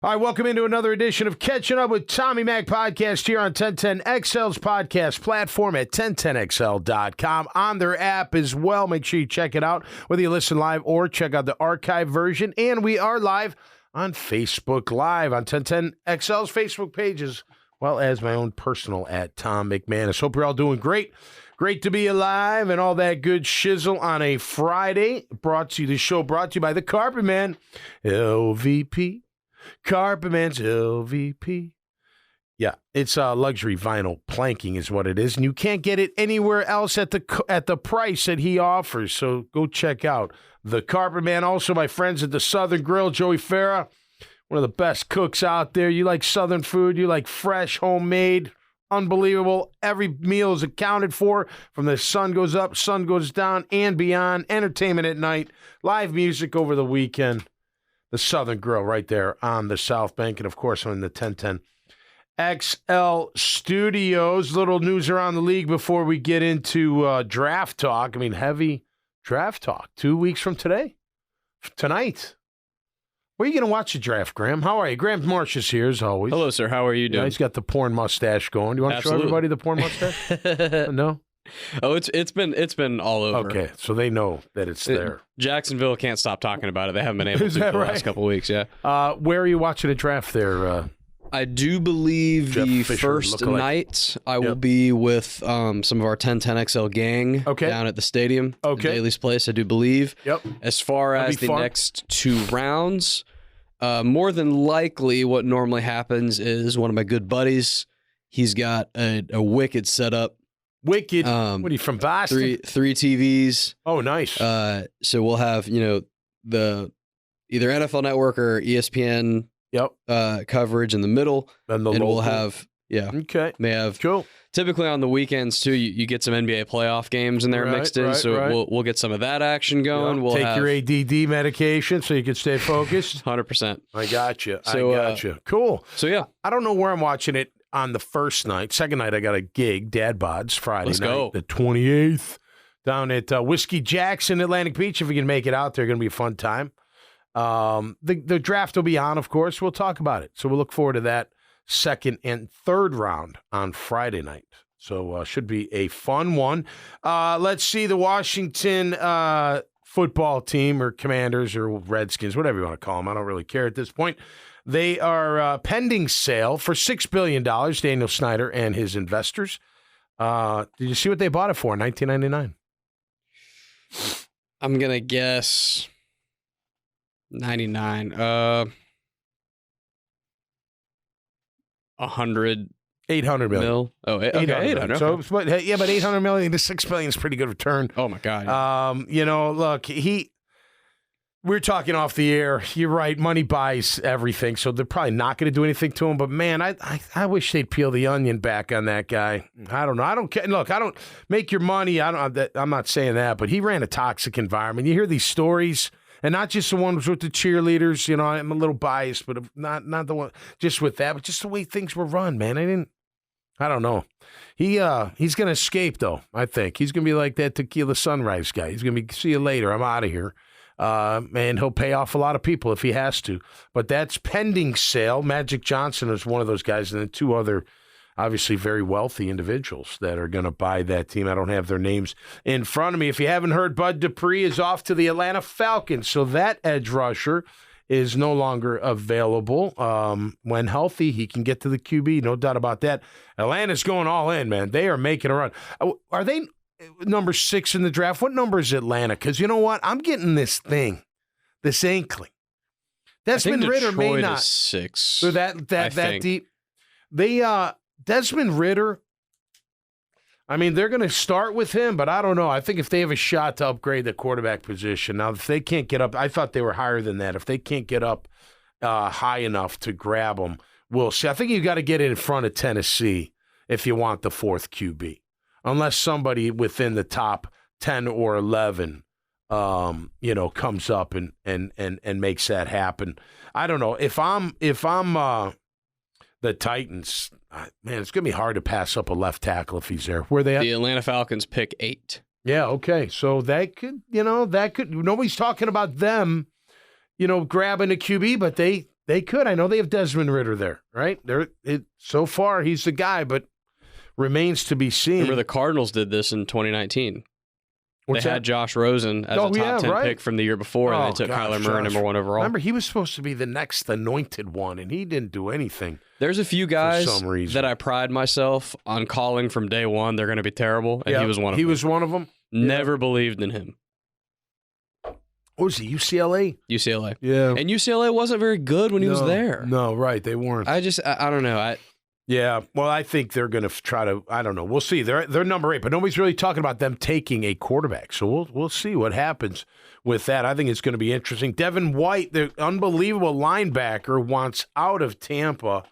All right, welcome into another edition of Catching Up with Tommy Mac podcast here on 1010XL's podcast platform at 1010XL.com, on their app as well. Make sure you check it out, whether you listen live or check out the archive version. And we are live on Facebook Live on 1010XL's Facebook page, as well as my own personal at Tom McManus. Hope you're all doing great. Great to be alive and all that good shizzle on a Friday. The show brought to you by the Carpet Man, LVP. Carpet Man's LVP. Yeah, it's luxury vinyl planking is what it is, and you can't get it anywhere else at the price that he offers. So go check out the Carpet Man. Also, my friends at the Southern Grill, Joey Farah, one of the best cooks out there. You like Southern food, you like fresh, homemade, unbelievable. Every meal is accounted for from the sun goes up, sun goes down, and beyond. Entertainment at night, live music over the weekend. The Southern Grill right there on the South Bank. And, of course, I'm in the 1010 XL studios. Little news around the league before we get into draft talk. I mean, heavy draft talk. 2 weeks from tonight. Where are you going to watch the draft, Graham? How are you? Graham Marsh is here, as always. Hello, sir. How are you doing? Yeah, he's got the porn mustache going. Do you want to show everybody the porn mustache? No? Oh, it's been all over. Okay, so they know that it's there. Jacksonville can't stop talking about it. They haven't been able to for the last couple of weeks, yeah. Where are you watching the draft there? I do believe Jeff the Fisher first lookalike. night I will be with some of our 1010XL gang down at the stadium, Daly's Place, I do believe. Yep. As far as the next 2 rounds, more than likely what normally happens is one of my good buddies, he's got a wicked setup. Wicked. What are you, from Boston? Three TVs. Oh, nice. So we'll have, the either NFL Network or ESPN coverage in the middle. And we'll have, Okay. may have, cool. Typically on the weekends, too, you get some NBA playoff games in there mixed in. So we'll get some of that action going. Yep. We'll take your ADD medication so you can stay focused. 100%. I got you. Cool. So, yeah. I don't know where I'm watching it on the first night. Second night, I got a gig, Dad Bods, Friday Let's night, go. the 28th, down at Whiskey Jackson, Atlantic Beach. If you can make it out there, going to be a fun time. The draft will be on, of course. We'll talk about it. So we'll look forward to that second and third round on Friday night. So should be a fun one. Let's see the Washington football team or Commanders or Redskins, whatever you want to call them. I don't really care at this point. They are pending sale for $6 billion, Daniel Snyder and his investors. Did you see what they bought it for in 1999? I'm going to guess 99. 100. 800 million. Mil? Oh, okay, 800. So, but $800 million to $6 billion is a pretty good return. Oh, my God. Look, we're talking off the air. You're right. Money buys everything, so they're probably not going to do anything to him. But, man, I wish they'd peel the onion back on that guy. I don't know. I don't care. Look, I don't make your money. I'm not saying that, but he ran a toxic environment. You hear these stories, and not just the ones with the cheerleaders. I'm a little biased, but not the one just with that, but just the way things were run, man. I don't know. He's going to escape, though, I think. He's going to be like that Tequila Sunrise guy. He's going to be, see you later. I'm out of here. And he'll pay off a lot of people if he has to. But that's pending sale. Magic Johnson is one of those guys, and then 2 other, obviously, very wealthy individuals that are going to buy that team. I don't have their names in front of me. If you haven't heard, Bud Dupree is off to the Atlanta Falcons. So that edge rusher is no longer available. When healthy, he can get to the QB, no doubt about that. Atlanta's going all in, man. They are making a run. Are they number 6 in the draft? What number is Atlanta? Because you know what? I'm getting this inkling. Desmond Ritter may not. Is 6. So that deep. Desmond Ritter, I mean, they're going to start with him, but I don't know. I think if they have a shot to upgrade the quarterback position, now if they can't get up, I thought they were higher than that. If they can't get up high enough to grab them, we'll see. I think you got to get in front of Tennessee if you want the 4th QB. Unless somebody within the top 10 or 11, comes up and makes that happen. I don't know. If I'm the Titans, man, it's going to be hard to pass up a left tackle if he's there. Where are they at? The Atlanta Falcons pick 8. Yeah, okay. So that could, nobody's talking about them, grabbing a QB, but they They could. I know they have Desmond Ridder there, right? So far, he's the guy, but remains to be seen. Remember the Cardinals did this in 2019. They had Josh Rosen as a top 10 pick from the year before, and they took Kyler Murray number 1 overall. Remember, he was supposed to be the next anointed one, and he didn't do anything. There's a few guys that I pride myself on calling from day one they're going to be terrible, and he was one of them. He was one of them? Never believed in him. What was he, UCLA? UCLA. Yeah. And UCLA wasn't very good when he was there. No, right. They weren't. I don't know. Yeah, well, I think they're going to try to. I don't know. We'll see. They're number 8, but nobody's really talking about them taking a quarterback. So we'll see what happens with that. I think it's going to be interesting. Devin White, the unbelievable linebacker, wants out of Tampa.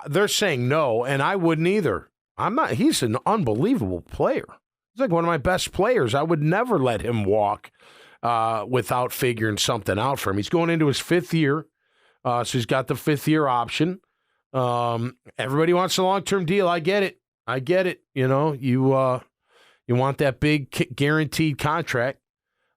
They're saying no, and I wouldn't either. I'm not. He's an unbelievable player. He's like one of my best players. I would never let him walk without figuring something out for him. He's going into his 5th year, so he's got the 5th-year option. Everybody wants a long-term deal. I get it. You know, you want that big guaranteed contract.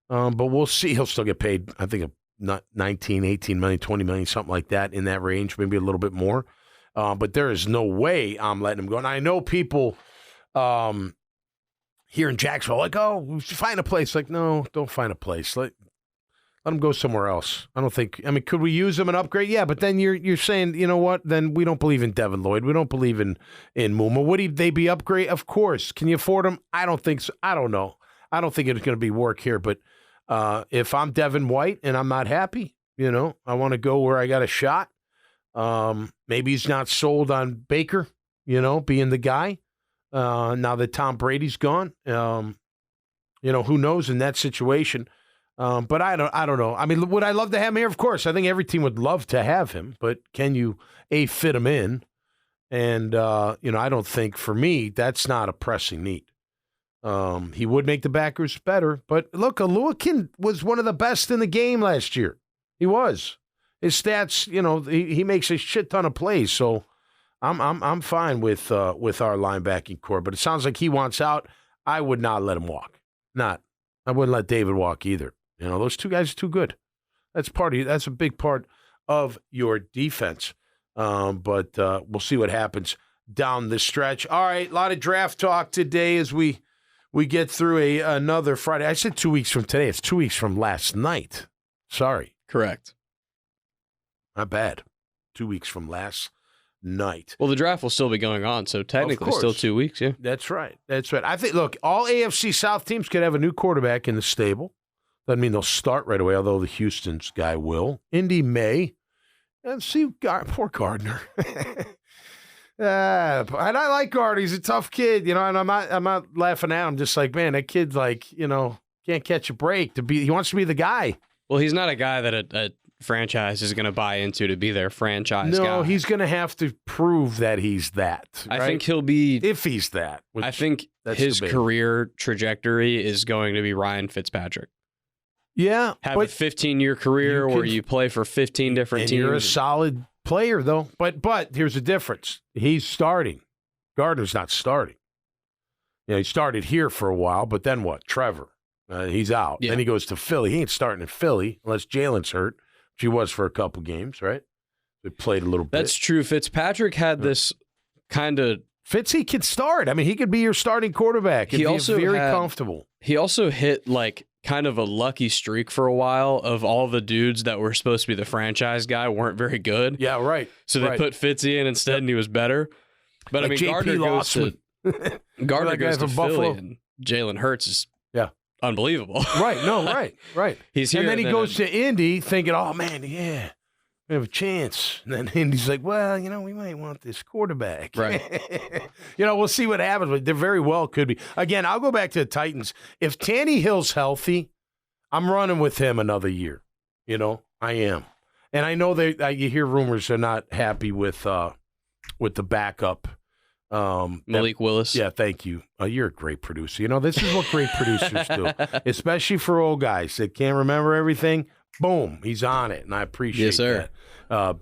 But we'll see. He'll still get paid, I think, not 19, 18 million, 20 million, something like that in that range, maybe a little bit more. But there is no way I'm letting him go. And I know people here in Jacksonville like, oh, we should find a place. Like, no, don't find a place. Let him go somewhere else. I don't think. I mean, could we use him and upgrade? Yeah, but then you're saying, you know what? Then we don't believe in Devin Lloyd. We don't believe in Muma. Would they be upgrade? Of course. Can you afford him? I don't think so. I don't know. I don't think it's going to be work here. But if I'm Devin White and I'm not happy, you know, I want to go where I got a shot. Maybe he's not sold on Baker, you know, being the guy. Now that Tom Brady's gone, you know, who knows in that situation. But I don't know. I mean, would I love to have him here? Of course. I think every team would love to have him, but can you fit him in? And you know, I don't think for me that's not a pressing need. He would make the backers better, but look, Aluakin was one of the best in the game last year. He was. His stats, you know, he makes a shit ton of plays. So I'm fine with our linebacking core. But it sounds like he wants out. I would not let him walk. I wouldn't let David walk either. You know, those two guys are too good. That's a big part of your defense. But we'll see what happens down the stretch. All right, a lot of draft talk today as we get through another Friday. I said 2 weeks from today. It's 2 weeks from last night. Sorry. Correct. Not bad. 2 weeks from last night. Well, the draft will still be going on, so technically still 2 weeks, yeah. That's right. I think, look, all AFC South teams could have a new quarterback in the stable. Doesn't mean they'll start right away, although the Houston's guy will. Indy may. And see, poor Gardner. And I like Gardner. He's a tough kid, you know, and I'm not laughing at him. Just like, man, that kid, like, you know, can't catch a break. He wants to be the guy. Well, he's not a guy that a franchise is going to buy into to be their franchise guy. No, he's going to have to prove that he's that. Right? I think he'll be... If he's that. I think his career trajectory is going to be Ryan Fitzpatrick. Yeah. Have a 15-year career where you play for 15 different teams. You're a solid player, though. But here's the difference. He's starting. Gardner's not starting. You know, he started here for a while, but then what? Trevor. He's out. Yeah. Then he goes to Philly. He ain't starting in Philly unless Jalen's hurt, which he was for a couple games, right? They played a little bit. That's true. Fitzpatrick had this kind of... Fitzy could start. I mean, he could be your starting quarterback. He'd be very comfortable. He also hit, like, kind of a lucky streak for a while of all the dudes that were supposed to be the franchise guy weren't very good. Yeah, right. So they put Fitzy in instead, and he was better. But, like, I mean, Gardner goes to Philly, and Jalen Hurts is unbelievable. Right, no, right. He's here. And then he goes to Indy thinking, oh, man, yeah, we have a chance. And then Indy's like, well, you know, we might want this quarterback. Right. You know, we'll see what happens. But there very well could be. Again, I'll go back to the Titans. If Tannehill's healthy, I'm running with him another year. You know, I am. And I know you hear rumors they're not happy with the backup. Malik Willis. Yeah, thank you. You're a great producer. You know, this is what great producers do, especially for old guys that can't remember everything. Boom, he's on it, and I appreciate that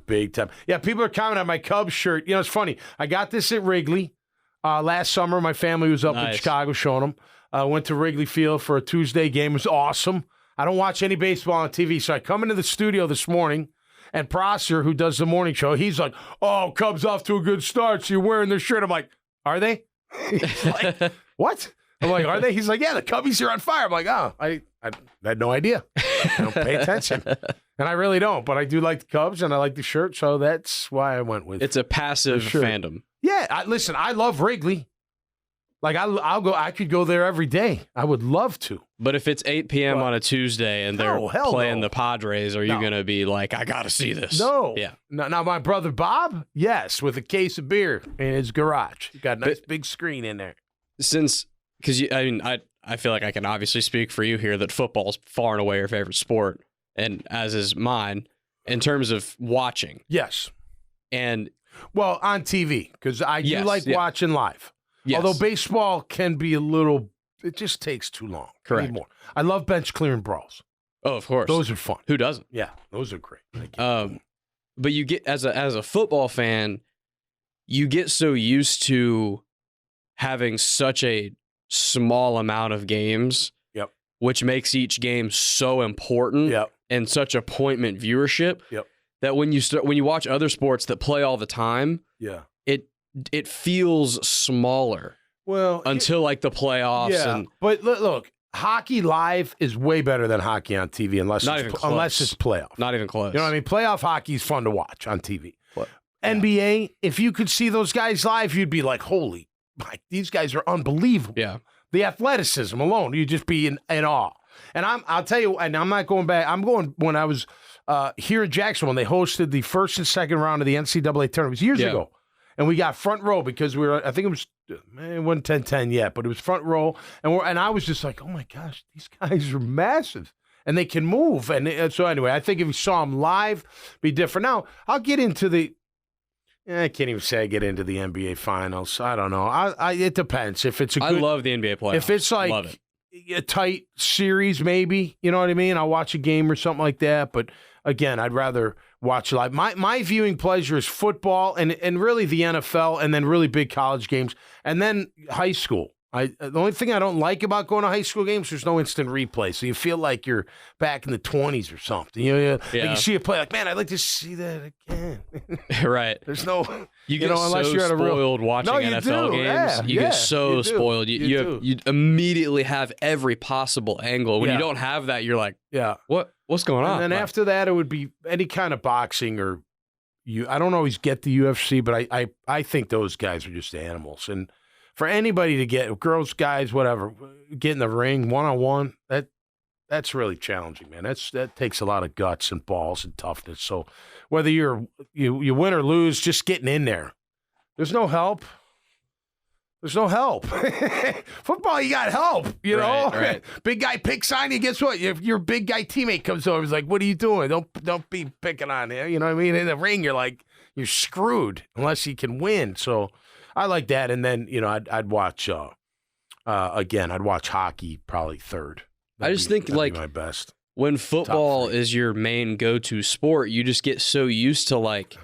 big time. Yeah, people are commenting on my Cubs shirt. You know, it's funny. I got this at Wrigley last summer. My family was up in Chicago showing them. I went to Wrigley Field for a Tuesday game. It was awesome. I don't watch any baseball on TV, so I come into the studio this morning, And Prosser, who does the morning show, he's like, "Oh, Cubs off to a good start. So you're wearing their shirt." I'm like, "Are they?" He's like, "What?" I'm like, "Are they?" He's like, "Yeah, the Cubbies are on fire." I'm like, "Oh, I had no idea. I don't pay attention." And I really don't, but I do like the Cubs and I like the shirt, so that's why I went with. It's a passive fandom. Yeah, listen, I love Wrigley. Like I'll go. I could go there every day. I would love to. But if it's 8 p.m. on a Tuesday and they're playing the Padres, are you going to be like, I got to see this? No. Yeah. Now, my brother Bob, yes, with a case of beer in his garage. He got a nice big screen in there. Because I feel like I can obviously speak for you here that football's far and away your favorite sport, and as is mine in terms of watching. Yes. And well, on TV, because I do like watching live. Yes. Although baseball can be a little, it just takes too long. Correct. Anymore. I love bench clearing brawls. Oh, of course. Those are fun. Who doesn't? Yeah, those are great. But you get as a football fan, you get so used to having such a small amount of games, which makes each game so important and such appointment viewership that when you watch other sports that play all the time, it feels smaller. Well, until like the playoffs. Yeah, but look, hockey live is way better than hockey on TV unless it's playoff. Not even close. You know what I mean? Playoff hockey is fun to watch on TV. NBA, if you could see those guys live, you'd be like, holy, these guys are unbelievable. Yeah. The athleticism alone, you'd just be in awe. And I'll tell you, and I'm not going back. I'm going when I was here in Jacksonville when they hosted the first and second round of the NCAA tournament. It was years ago. And we got front row because I think it wasn't 10-10 yet, but it was front row. And I was just like, oh my gosh, these guys are massive and they can move. And so anyway, I think if you saw them live, it'd be different. Now, I'll get into I can't even say I get into the NBA finals. I don't know. It depends. If it's I love the NBA playoffs. If it's like a tight series, maybe, you know what I mean? I'll watch a game or something like that. But again, I'd rather watch live. My viewing pleasure is football and really the NFL and then really big college games and then high school. The only thing I don't like about going to high school games, there's no instant replay. So you feel like you're back in the 20s or something. Like you see a play like, man, I'd like to see that again. Right. There's no, you get unless so you're at spoiled watching NFL games. Yeah, you get so spoiled. You immediately have every possible angle. When you don't have that, you're like, what's going on? And then after that, it would be any kind of boxing or I don't always get the UFC, but I think those guys are just animals. And for anybody to get, girls, guys, whatever, get in the ring one-on-one, that's really challenging, man. That takes a lot of guts and balls and toughness. So whether you win or lose, just getting in there, there's no help. There's no help. Football, you got help, you know? Right. Big guy picks on you, guess what? Your big guy teammate comes over, he's like, what are you doing? Don't be picking on him. You know what I mean? In the ring, you're screwed unless you can win. So I like that. And then, I'd watch, I'd watch hockey probably third. I just think like my best. When football is your main go-to sport, you just get so used to like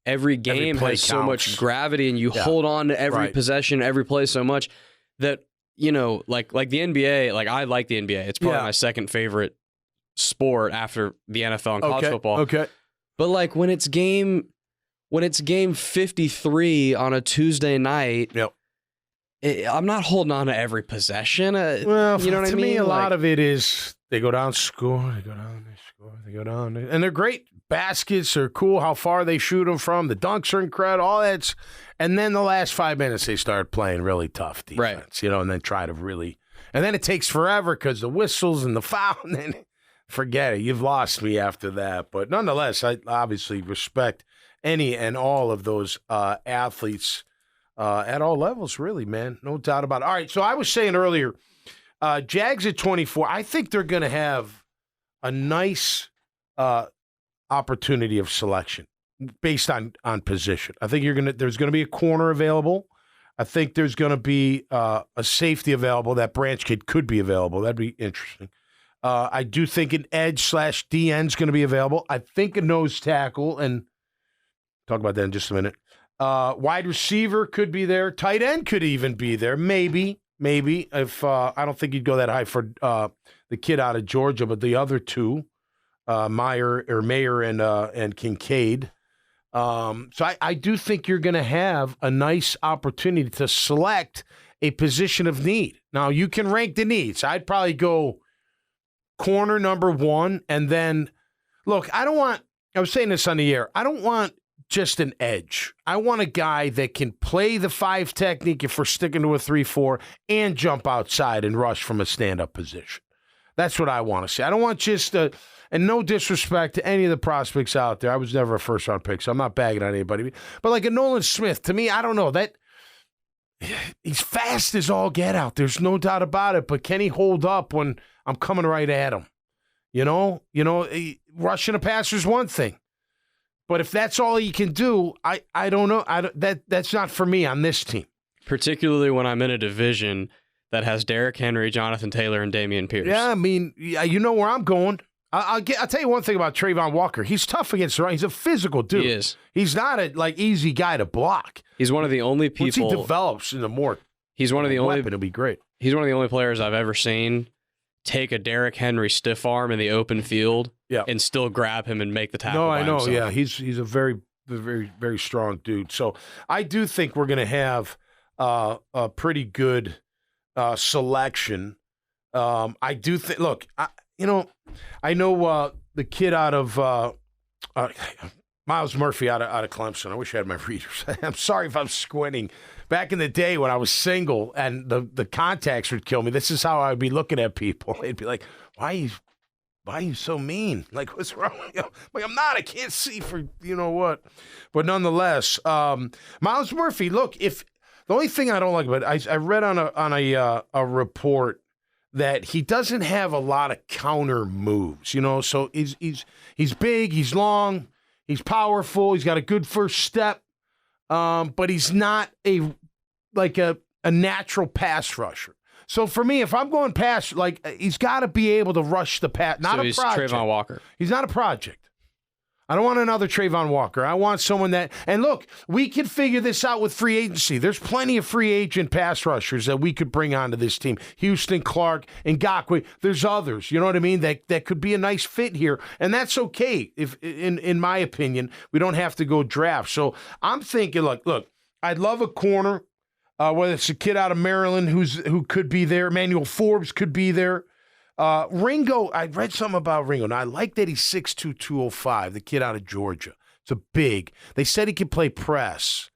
every game has so much gravity and you hold on to every possession, every play so much that, like the NBA, like I like the NBA. It's probably my second favorite sport after the NFL and college football. Okay. But like when it's game 53 on a Tuesday night, I'm not holding on to every possession. Well, you know what I mean? To me, a lot of it is they go down, score, they go down, they score, they go down. And they're great. Baskets are cool, how far they shoot them from. The dunks are incredible, all that's. And then the last 5 minutes, they start playing really tough defense, and then try to really. And then it takes forever because the whistles and the foul, and then forget it. You've lost me after that. But nonetheless, I obviously respect any and all of those athletes at all levels, really, man. No doubt about it. All right, so I was saying earlier, Jags at 24, I think they're going to have a nice opportunity of selection based on position. I think there's going to be a corner available. I think there's going to be a safety available. That Branch kid could be available. That'd be interesting. I do think an edge/DN is going to be available. I think a nose tackle, and talk about that in just a minute. Wide receiver could be there. Tight end could even be there. Maybe. If I don't think you'd go that high for the kid out of Georgia, but the other two. Mayer and Kincaid. So I do think you're going to have a nice opportunity to select a position of need. Now, you can rank the needs. I'd probably go corner number 1, and then, look, I was saying this on the air, I don't want just an edge. I want a guy that can play the 5 technique if we're sticking to a 3-4 and jump outside and rush from a stand-up position. That's what I want to see. I don't want just and no disrespect to any of the prospects out there. I was never a first-round pick, so I'm not bagging on anybody. But like a Nolan Smith, to me, I don't know. He's fast as all get out. There's no doubt about it. But can he hold up when I'm coming right at him? Rushing a passer is one thing. But if that's all he can do, I don't know. That's not for me on this team. Particularly when I'm in a division that has Derrick Henry, Jonathan Taylor, and Dameon Pierce. Yeah, I mean, you know where I'm going. I'll tell you one thing about Trayvon Walker. He's tough against the run. He's a physical dude. He is. He's not a easy guy to block. He's one of the only people. Once he develops in the more, he's one of the only. It'll be great. He's one of the only players I've ever seen take a Derrick Henry stiff arm in the open field, and still grab him and make the tackle. No, I know. Himself. Yeah, he's a very, very, very strong dude. So I do think we're going to have a pretty good selection. I do think. Look, I know the kid out of Miles Murphy out of Clemson. I wish I had my readers. I'm sorry if I'm squinting. Back in the day when I was single and the contacts would kill me, this is how I'd be looking at people. They'd be like, why are you so mean? Like, what's wrong with you? Like, I'm not. I can't see for you know what. But nonetheless, Miles Murphy, look, if the only thing I don't like about it, I read on a report that he doesn't have a lot of counter moves, so he's big, he's long, he's powerful, he's got a good first step, but he's not a natural pass rusher. So for me, if I'm going pass, he's got to be able to rush the pass. He's Trayvon Walker. He's not a project. I don't want another Trayvon Walker. I want someone that – and look, we can figure this out with free agency. There's plenty of free agent pass rushers that we could bring onto this team. Houston, Clark, Ngakoue. There's others, you know what I mean, that could be a nice fit here. And that's okay, if in my opinion. We don't have to go draft. So I'm thinking, look, I'd love a corner, whether it's a kid out of Maryland who could be there. Emmanuel Forbes could be there. Ringo, I read something about Ringo. Now, I like that he's 6'2", 205, the kid out of Georgia. It's a big. They said he could play press,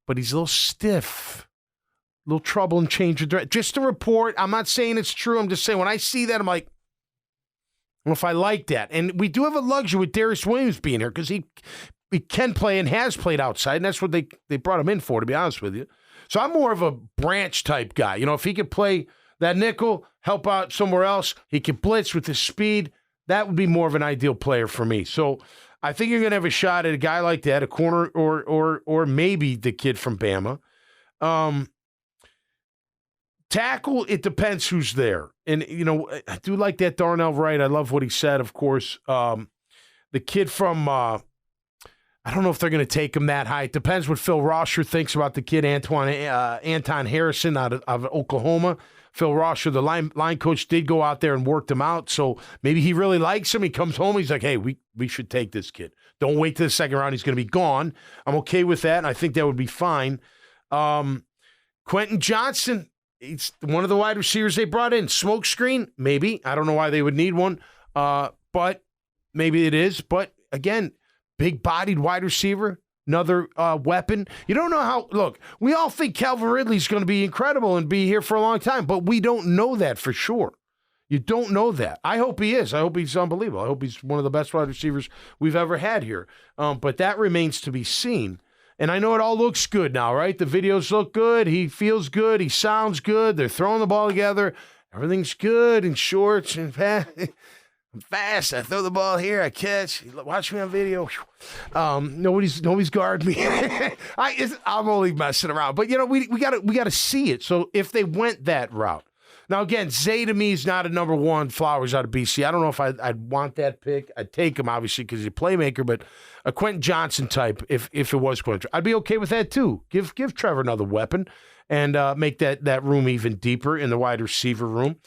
but he's a little stiff. A little trouble in change of direction. Just a report. I'm not saying it's true. I'm just saying when I see that, I'm like, I don't know if I like that. And we do have a luxury with Darius Williams being here because he can play and has played outside, and that's what they brought him in for, to be honest with you. So I'm more of a branch type guy. If he could play that nickel, help out somewhere else, he can blitz with his speed, that would be more of an ideal player for me. So I think you're going to have a shot at a guy like that, a corner or maybe the kid from Bama. Tackle, it depends who's there. And, I do like that Darnell Wright. I love what he said, of course. The kid from I don't know if they're going to take him that high. It depends what Phil Rosher thinks about the kid, Anton Harrison out of Oklahoma. Phil Rosher, the line coach, did go out there and worked him out. So maybe he really likes him. He comes home. He's like, hey, we should take this kid. Don't wait till the second round. He's going to be gone. I'm okay with that, and I think that would be fine. Quentin Johnson, he's one of the wide receivers they brought in. Smoke screen, maybe. I don't know why they would need one, but maybe it is. But, again, big-bodied wide receiver. Another weapon. You don't know how – look, we all think Calvin Ridley's going to be incredible and be here for a long time, but we don't know that for sure. You don't know that. I hope he is. I hope he's unbelievable. I hope he's one of the best wide receivers we've ever had here. But that remains to be seen. And I know it all looks good now, right? The videos look good. He feels good. He sounds good. They're throwing the ball together. Everything's good and shorts and I'm fast. I throw the ball here. I catch. Watch me on video. Nobody's guarding me. I'm only messing around. But we got to see it. So if they went that route, now again, Zay to me is not a number one. Flowers out of BC. I don't know if I'd want that pick. I'd take him obviously because he's a playmaker. But a Quentin Johnson type, if it was Quentin, I'd be okay with that too. Give Trevor another weapon and make that room even deeper in the wide receiver room.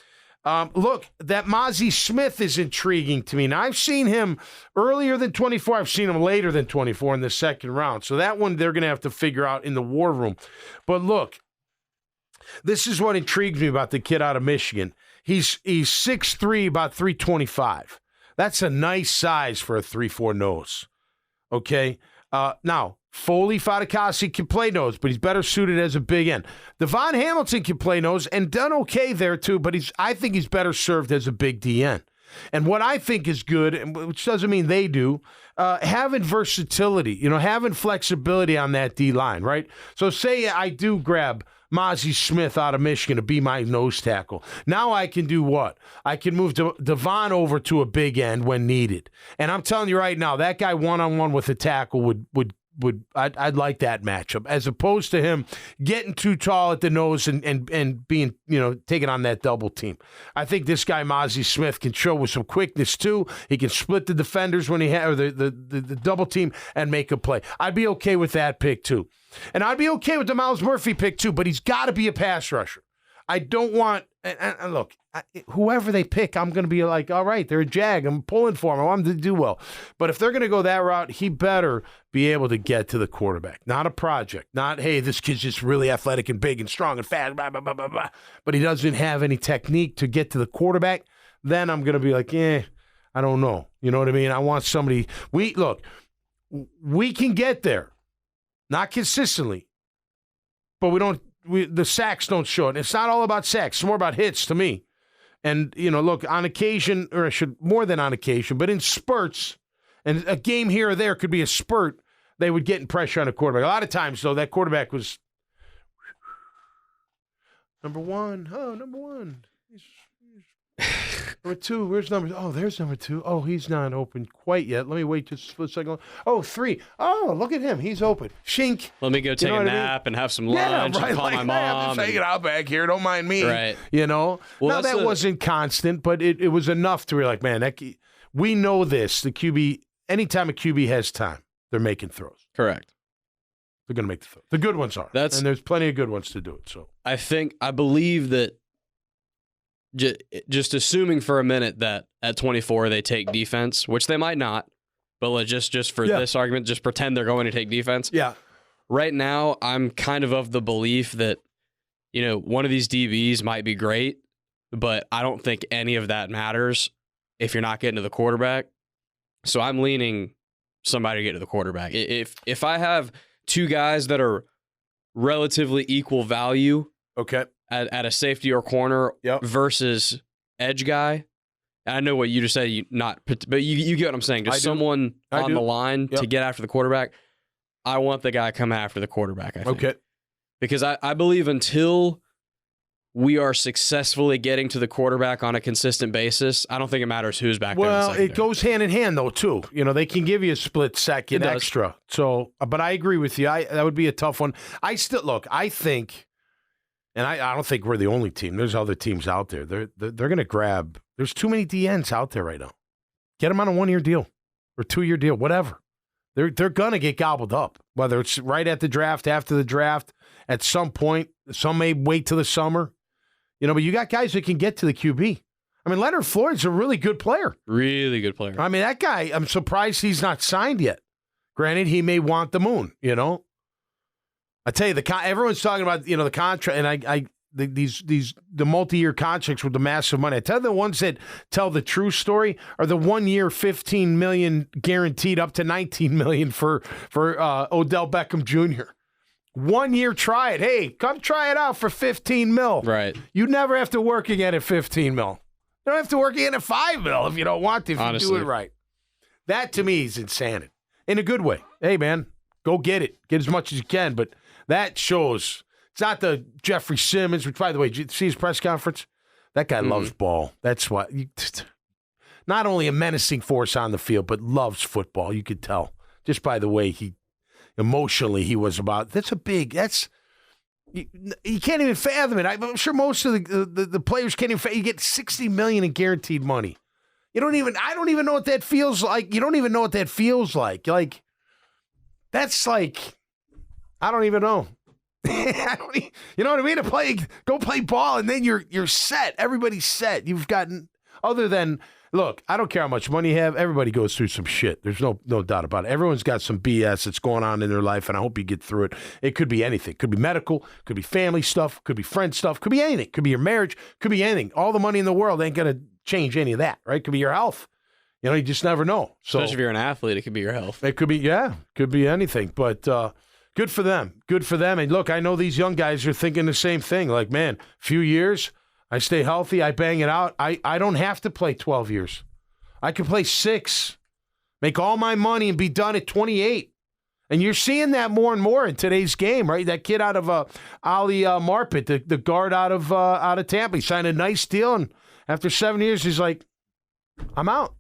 Look, that Mozzie Smith is intriguing to me. Now, I've seen him earlier than 24. I've seen him later than 24 in the second round. So that one they're going to have to figure out in the war room. But look, this is what intrigues me about the kid out of Michigan. He's 6'3", about 325. That's a nice size for a 3'4" nose. Okay? Now, Foley Fatukasi can play nose, but he's better suited as a big end. Devon Hamilton can play nose and done okay there too, but I think he's better served as a big DN. And what I think is good, which doesn't mean they do, having versatility, having flexibility on that D-line, right? So say I do grab Mozzie Smith out of Michigan to be my nose tackle. Now I can do what? I can move Devon over to a big end when needed. And I'm telling you right now, that guy one-on-one with a tackle I'd like that matchup, as opposed to him getting too tall at the nose and being, taking on that double team. I think this guy, Mozzie Smith, can show with some quickness too. He can split the defenders when he has the double team and make a play. I'd be okay with that pick too. And I'd be okay with the Miles Murphy pick too, but he's got to be a pass rusher. I don't want, and look, whoever they pick, I'm going to be like, all right, they're a Jag. I'm pulling for them. I want them to do well. But if they're going to go that route, he better be able to get to the quarterback. Not a project. Not, hey, this kid's just really athletic and big and strong and fast, blah, blah, blah, blah, blah. But he doesn't have any technique to get to the quarterback. Then I'm going to be like, I don't know. You know what I mean? I want somebody. We can get there. Not consistently. But the sacks don't show it. It's not all about sacks. It's more about hits to me. And, look, on occasion, or I should, more than on occasion, but in spurts, and a game here or there could be a spurt, they would get in pressure on a quarterback. A lot of times, though, that quarterback was number one. Oh, number one. Number two, where's number? Oh, there's number two. Oh, he's not open quite yet. Let me wait just a second. Oh, three. Oh, look at him. He's open. Shink. Let me go take a nap and have some lunch and call my mom. I'm just hanging out back here. Don't mind me. Right. Well, now, that wasn't constant, but it was enough to be like, man, we know this. The QB, anytime a QB has time, they're making throws. Correct. They're going to make the throws. The good ones are. And there's plenty of good ones to do it. So I believe that just assuming for a minute that at 24 they take defense, which they might not, but let's just for this argument, just pretend they're going to take defense. Yeah. Right now, I'm kind of the belief that, one of these DBs might be great, but I don't think any of that matters if you're not getting to the quarterback. So I'm leaning somebody to get to the quarterback. If I have two guys that are relatively equal value, okay, at a safety or corner versus edge guy. I know what you just said, but you get what I'm saying. Just someone on the line to get after the quarterback. I want the guy coming after the quarterback, I think. Okay. Because I believe until we are successfully getting to the quarterback on a consistent basis, I don't think it matters who's back there. Well, it goes hand in hand, though, too. They can give you a split second extra. So, but I agree with you. That would be a tough one. I think... And I don't think we're the only team. There's other teams out there. They're going to grab. There's too many DNs out there right now. Get them on a 1-year deal or 2-year deal, whatever. They're going to get gobbled up, whether it's right at the draft, after the draft, at some point. Some may wait till the summer. But you got guys that can get to the QB. I mean, Leonard Floyd's a really good player. Really good player. I mean, that guy, I'm surprised he's not signed yet. Granted, he may want the moon, I tell you, everyone's talking about the contract, and the multi-year contracts with the massive money. I tell you, the ones that tell the true story are the 1 year, $15 million guaranteed, up to $19 million for Odell Beckham Jr. 1 year, try it. Hey, come try it out for $15 million. Right. You never have to work again at $15 million. You don't have to work again at $5 million if you don't want to. If Honestly. You do it right. That to me is insanity in a good way. Hey, man, go get it. Get as much as you can, but. That shows it's not the Jeffrey Simmons, which, by the way, did you see his press conference? That guy loves ball. That's why. Not only a menacing force on the field, but loves football. You could tell just by the way he was about. You can't even fathom it. I'm sure most of the players can't even fathom. You get $60 million in guaranteed money. I don't even know what that feels like. You don't even know what that feels like. Like, that's like. I don't even know. You know what I mean? Go play ball, and then you're set. Everybody's set. You've gotten, other than, look, I don't care how much money you have. Everybody goes through some shit. There's no doubt about it. Everyone's got some BS that's going on in their life, and I hope you get through it. It could be anything. Could be medical. Could be family stuff. Could be friend stuff. Could be anything. Could be your marriage. Could be anything. All the money in the world ain't going to change any of that, right? Could be your health. You just never know. So, especially if you're an athlete, it could be your health. It could be, could be anything. But good for them. Good for them. And look, I know these young guys are thinking the same thing. Like, man, few years, I stay healthy, I bang it out. I don't have to play 12 years. I can play 6, make all my money, and be done at 28. And you're seeing that more and more in today's game, right? That kid out of Ali Marpet, the guard out of Tampa, he signed a nice deal, and after 7 years, he's like, I'm out.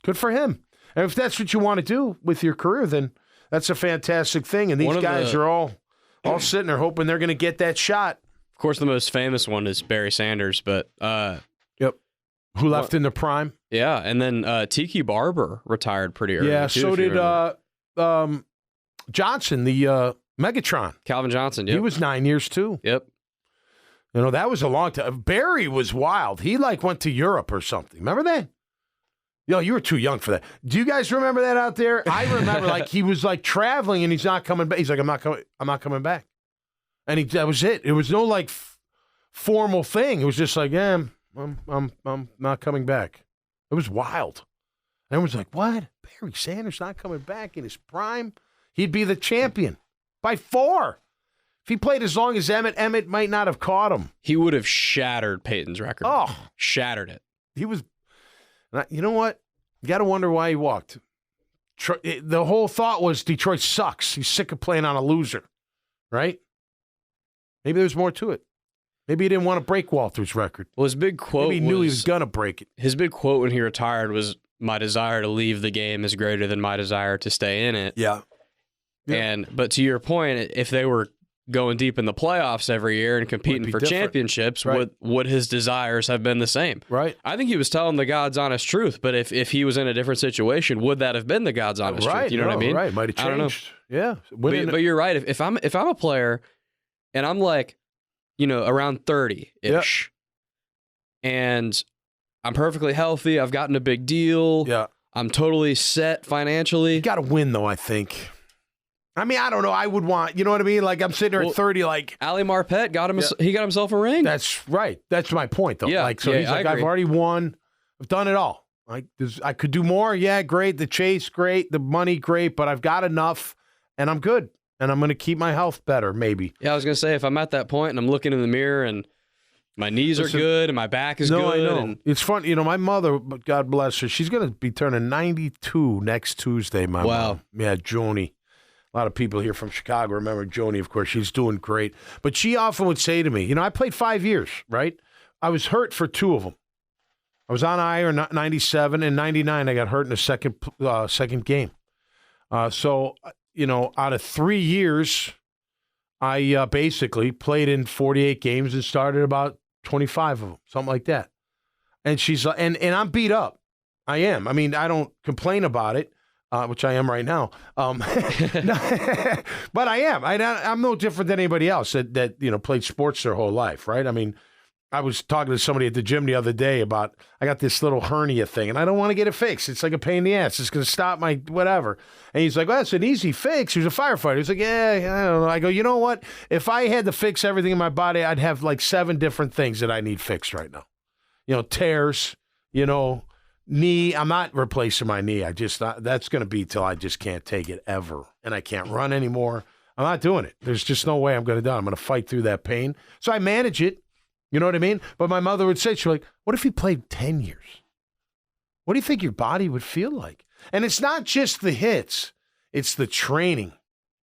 Good for him. And if that's what you want to do with your career, then that's a fantastic thing. And these guys are all sitting there hoping they're going to get that shot. Of course, the most famous one is Barry Sanders, but yep, who left in the prime? Yeah, and then Tiki Barber retired pretty early. Yeah, so did Johnson, the Megatron. Calvin Johnson. Yep. He was 9 years too. Yep. That was a long time. Barry was wild. He went to Europe or something. Remember that? You were too young for that. Do you guys remember that out there? I remember he was traveling and he's not coming back. He's like, I'm not coming back. And that was it. It was no formal thing. It was just like, yeah, I'm not coming back. It was wild. And everyone's like, what? Barry Sanders not coming back in his prime? He'd be the champion by 4. If he played as long as Emmett might not have caught him. He would have shattered Peyton's record. Oh. Shattered it. He was, you know what? You got to wonder why he walked. The whole thought was Detroit sucks. He's sick of playing on a loser, right? Maybe there's more to it. Maybe he didn't want to break Walter's record. Well, his big quote Maybe he knew he was going to break it. His big quote when he retired was, my desire to leave the game is greater than my desire to stay in it. Yeah. But to your point, if they were going deep in the playoffs every year and competing for championships, right, would his desires have been the same? Right. I think he was telling the God's honest truth, but if he was in a different situation, would that have been the God's honest truth? You know what I mean? Right. Might have changed. I don't know. Yeah. But you're right. If I'm a player and I'm around 30-ish, and I'm perfectly healthy, I've gotten a big deal. Yeah. I'm totally set financially. You got to win, though, I think. I mean, I don't know. I would want, you know what I mean? I'm sitting there at 30, Ali Marpet he got himself a ring. That's right. That's my point, though. Yeah. He's like, I've already won. I've done it all. I could do more. Yeah, great. The chase, great. The money, great. But I've got enough, and I'm good. And I'm going to keep my health better, maybe. Yeah, I was going to say, if I'm at that point and I'm looking in the mirror and my knees are good and my back is good. I know. It's fun. My mother, God bless her, she's going to be turning 92 next Tuesday, my mom. Yeah, Joni. A lot of people here from Chicago remember Joni, of course. She's doing great. But she often would say to me, I played 5 years, right? I was hurt for 2 of them. I was on IR 97 and 99. I got hurt in the second game. So, out of 3 years, I basically played in 48 games and started about 25 of them, something like that. And she's and I'm beat up. I am. I mean, I don't complain about it. Which I am right now. But I am. I'm no different than anybody else that played sports their whole life, right? I mean, I was talking to somebody at the gym the other day about, I got this little hernia thing, and I don't want to get it fixed. It's like a pain in the ass. It's going to stop my whatever. And he's like, well, it's an easy fix. He was a firefighter. He's like, yeah, I don't know. I go, you know what? If I had to fix everything in my body, I'd have 7 different things that I need fixed right now. Tears, knee. I'm not replacing my knee. That's going to be till I just can't take it ever. And I can't run anymore. I'm not doing it. There's just no way I'm going to do it. I'm going to fight through that pain. So I manage it. You know what I mean? But my mother would say, she's like, what if you played 10 years? What do you think your body would feel like? And it's not just the hits. It's the training,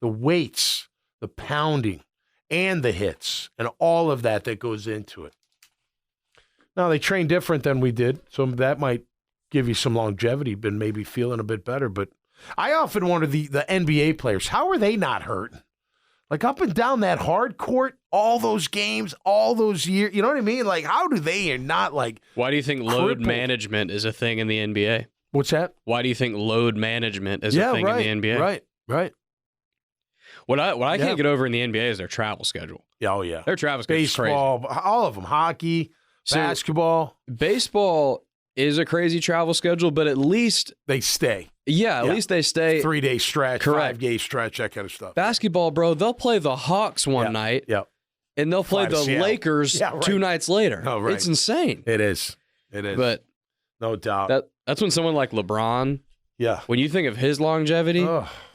the weights, the pounding, and the hits, and all of that goes into it. Now, they train different than we did, so that might give you some longevity, but maybe feeling a bit better. But I often wonder, the NBA players, how are they not hurt? Up and down that hard court, all those games, all those years, you know what I mean? How do they not Why do you think load management is a thing in the NBA? What's that? Why do you think load management is a thing in the NBA? Right. What I can't get over in the NBA is their travel schedule. Oh, yeah. Their travel schedule is crazy. Baseball, all of them. Hockey, basketball. Baseball is a crazy travel schedule, but at least they stay. Yeah, at least they stay. 3-day stretch, correct. 5-day stretch, that kind of stuff. Basketball, bro, they'll play the Hawks one night. Yep. And they'll play the Lakers 2 nights later. Oh, right. It's insane. It is. But no doubt. That's when someone like LeBron, when you think of his longevity,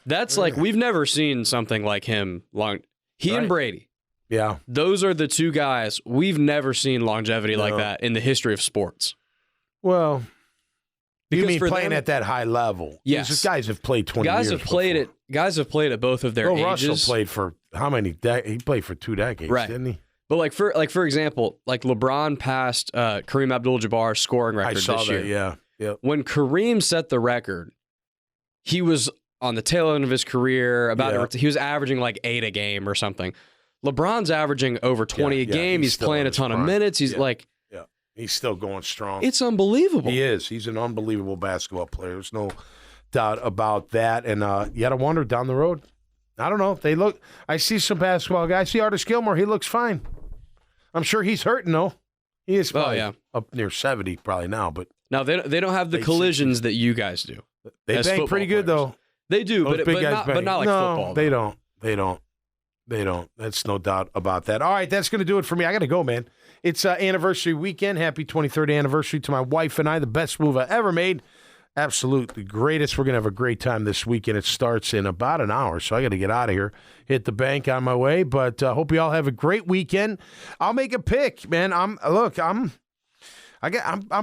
that's like we've never seen something like him long. He and Brady. Yeah. Those are the two guys. We've never seen longevity like that in the history of sports. Well, because you mean playing at that high level? Yes. These guys have played 20 years. Guys have played at both of their ages. Russell played for how many? He played for 2 decades, didn't he? But for example, LeBron passed Kareem Abdul-Jabbar's scoring record this year. Yeah. Yep. When Kareem set the record, he was on the tail end of his career. He was averaging like 8 a game or something. LeBron's averaging over 20 a game. He's playing a ton of minutes. He's he's still going strong. It's unbelievable. He is. He's an unbelievable basketball player. There's no doubt about that. And you got to wonder down the road. I don't know. I see some basketball guys. I see Artis Gilmore. He looks fine. I'm sure he's hurting though. He is probably up near 70 probably now. But now they don't have the collisions that you guys do. They bang pretty good though. They do, but not like football. They don't. That's no doubt about that. All right, that's going to do it for me. I got to go, man. It's anniversary weekend. Happy 23rd anniversary to my wife and I. The best move I ever made. Absolutely greatest. We're going to have a great time this weekend. It starts in about an hour, so I got to get out of here. Hit the bank on my way, but hope you all have a great weekend. I'll make a pick, man. I'm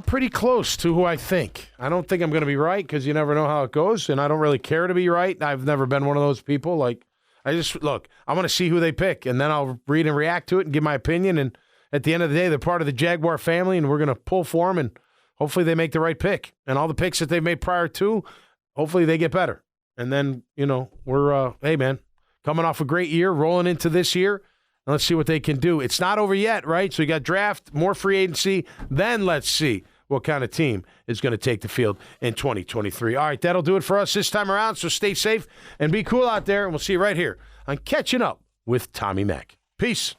pretty close to who I think. I don't think I'm going to be right because you never know how it goes, and I don't really care to be right. I've never been one of those people. I want to see who they pick, and then I'll read and react to it and give my opinion. And at the end of the day, they're part of the Jaguar family, and we're going to pull for them, and hopefully they make the right pick. And all the picks that they've made prior to, hopefully they get better. And then, we're, hey, man, coming off a great year, rolling into this year, and let's see what they can do. It's not over yet, right? So you got draft, more free agency, then let's see what kind of team is going to take the field in 2023. All right, that'll do it for us this time around, so stay safe and be cool out there, and we'll see you right here on Catching Up with Tommy Mack. Peace.